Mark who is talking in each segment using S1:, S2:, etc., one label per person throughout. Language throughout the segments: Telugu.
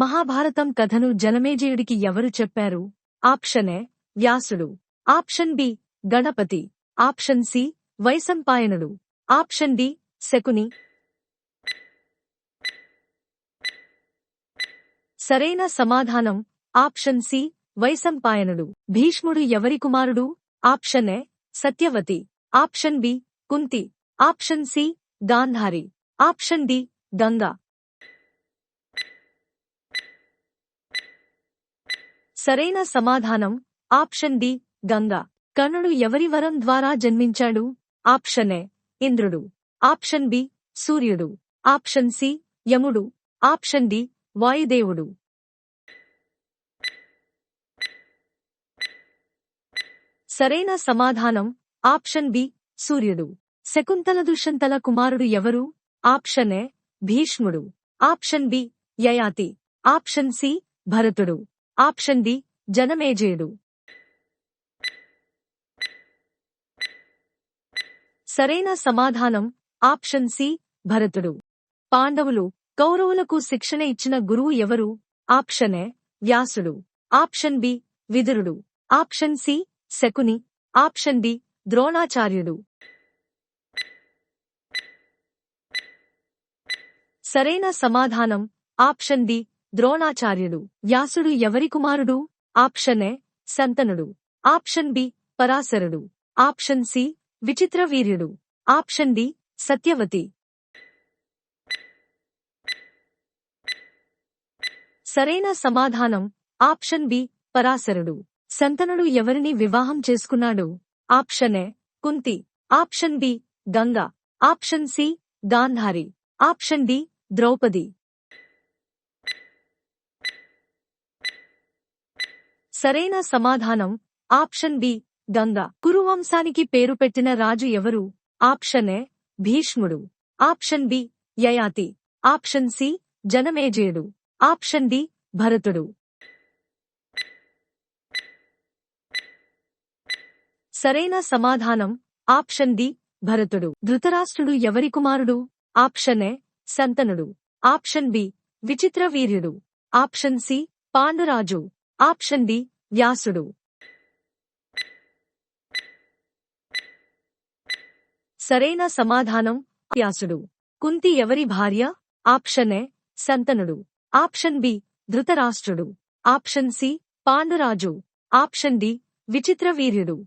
S1: మహాభారతం కథను జనమేజయుడికి ఎవరు చెప్పారు? ఆప్షన్ ఏ వ్యాసుడు, option B Ganapati, option C వైశంపాయనుడు, ఆప్షన్ డి శకుని. సరైన సమాధానం ఆప్షన్ సి వైశంపాయనుడు. భీష్ముడు ఎవరి కుమారుడు? Option A Satyavati, option B Kunti, option C Gandhari, option D Ganga. సరైన సమాధానం ఆప్షన్ డి గంగా. కర్ణుడు ఎవరి వరం ద్వారా జన్మించాడు? ఆప్షన్ ఏ ఇంద్రుడు, ఆప్షన్ బి సూర్యుడు, ఆప్షన్ సి యముడు, ఆప్షన్ డి వాయుదేవుడు. సరైన సమాధానం ఆప్షన్ బి సూర్యుడు. శకుంతల దుష్యంతల కుమారుడు ఎవరు? ఆప్షన్ ఏ భీష్ముడు, option B Yayati, option C భరతుడు, ఆప్షన్ డి జనమేజయుడు. సరైన సమాధానం ఆప్షన్ సి భరతుడు. పాండవులు కౌరవులకు శిక్షణ ఇచ్చిన గురువు ఎవరు? ఆప్షన్ ఏ వ్యాసుడు, ఆప్షన్ బి విదురుడు, option C Shakuni, option D ద్రోణాచార్యుడు. సరైన సమాధానం ఆప్షన్ డి ద్రోణాచార్యుడు. వ్యాసుడు ఎవరి కుమారుడు? ఆప్షన్ ఏ శంతనుడు, ఆప్షన్ బి పరాశరుడు, ఆప్షన్ సి విచిత్రవీర్యుడు, ఆప్షన్ డి సత్యవతి. సరైన సమాధానం ఆప్షన్ బి పరాశరుడు. శంతనుడు ఎవరిని వివాహం చేసుకున్నాడు? Option A Kunti, option B Ganga, option C Gandhari, option D Draupadi. సరైన సమాధానం ఆప్షన్ బి గంగా. కురువంశానికి పేరు పెట్టిన రాజు ఎవరు? ఆప్షన్ ఏ భీష్ముడు, option B Yayati, option C జనమేజయుడు, ఆప్షన్ డి భరతుడు. సరైన సమాధానం ఆప్షన్ డి భరతుడు. ధృతరాష్ట్రుడు ఎవరి కుమారుడు? ఆప్షన్ ఏ శంతనుడు, ఆప్షన్ బి విచిత్రవీర్యుడు, option C Panduraju, option D వ్యాసుడు. సరైన సమాధానం వ్యాసుడు. కుంతి ఎవరి భార్య? ఆప్షన్ ఏ శంతనుడు, ఆప్షన్ బి ధృతరాష్ట్రుడు, option C Panduraju, option D విచిత్రవీర్యుడు.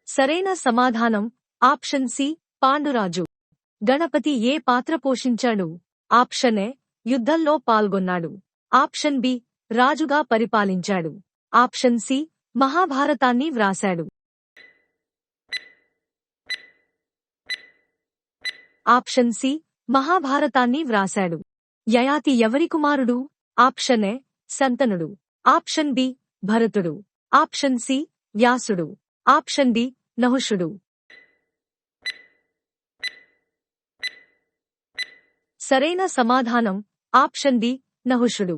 S1: సరైన సమాధానం ఆప్షన్ సి పాండురాజు. గణపతి ఏ పాత్ర పోషించాడు? ఆప్షన్ ఏ యుద్ధంలో పాల్గొన్నాడు, ఆప్షన్ బి రాజుగా పరిపాలించాడు, ఆప్షన్ సి మహాభారతాన్ని వ్రాశాడు, ఆప్షన్ సి మహాభారతాన్ని వ్రాశాడు. యయాతి ఎవరి కుమారుడు? ఆప్షన్ ఏ శంతనుడు, ఆప్షన్ బి భరతుడు, ఆప్షన్ సి వ్యాసుడు, ఆప్షన్ డి నహుషుడు. సరైన సమాధానం ఆప్షన్ డి నహుషుడు.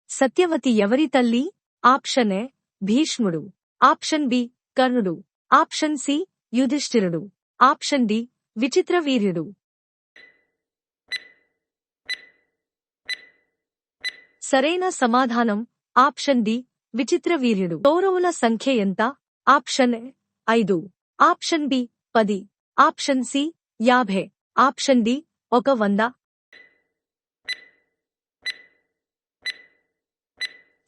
S1: సత్యవతి ఎవరి తల్లి? ఆప్షన్ ఏ భీష్ముడు, ఆప్షన్ బి కర్ణుడు, ఆప్షన్ సి యుధిష్ఠిరుడు, ఆప్షన్ డి విచిత్రవీర్యుడు. సరైన సమాధానం ఆప్షన్ డి విచిత్రవీర్యుడు. కౌరవుల సంఖ్య ఎంత? Option A 5, option B 10, option C 50, option D 100.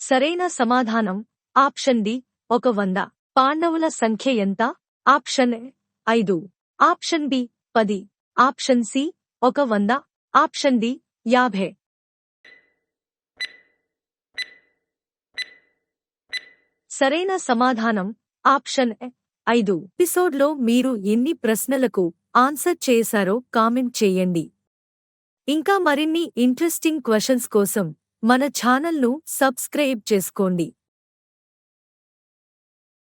S1: సరైన సమాధానం ఆప్షన్ డి 100. పాండవుల సంఖ్య ఎంత? Option A 5, option B 10, option C 100, option D 50. సరైన సమాధానం ఆప్షన్ ఏ 5. ఎపిసోడ్లో మీరు ఎన్ని ప్రశ్నలకు ఆన్సర్ చేశారో కామెంట్ చేయండి. ఇంకా మరిన్ని ఇంట్రెస్టింగ్ క్వశ్చన్స్ కోసం మన ఛానల్ను సబ్స్క్రైబ్ చేసుకోండి.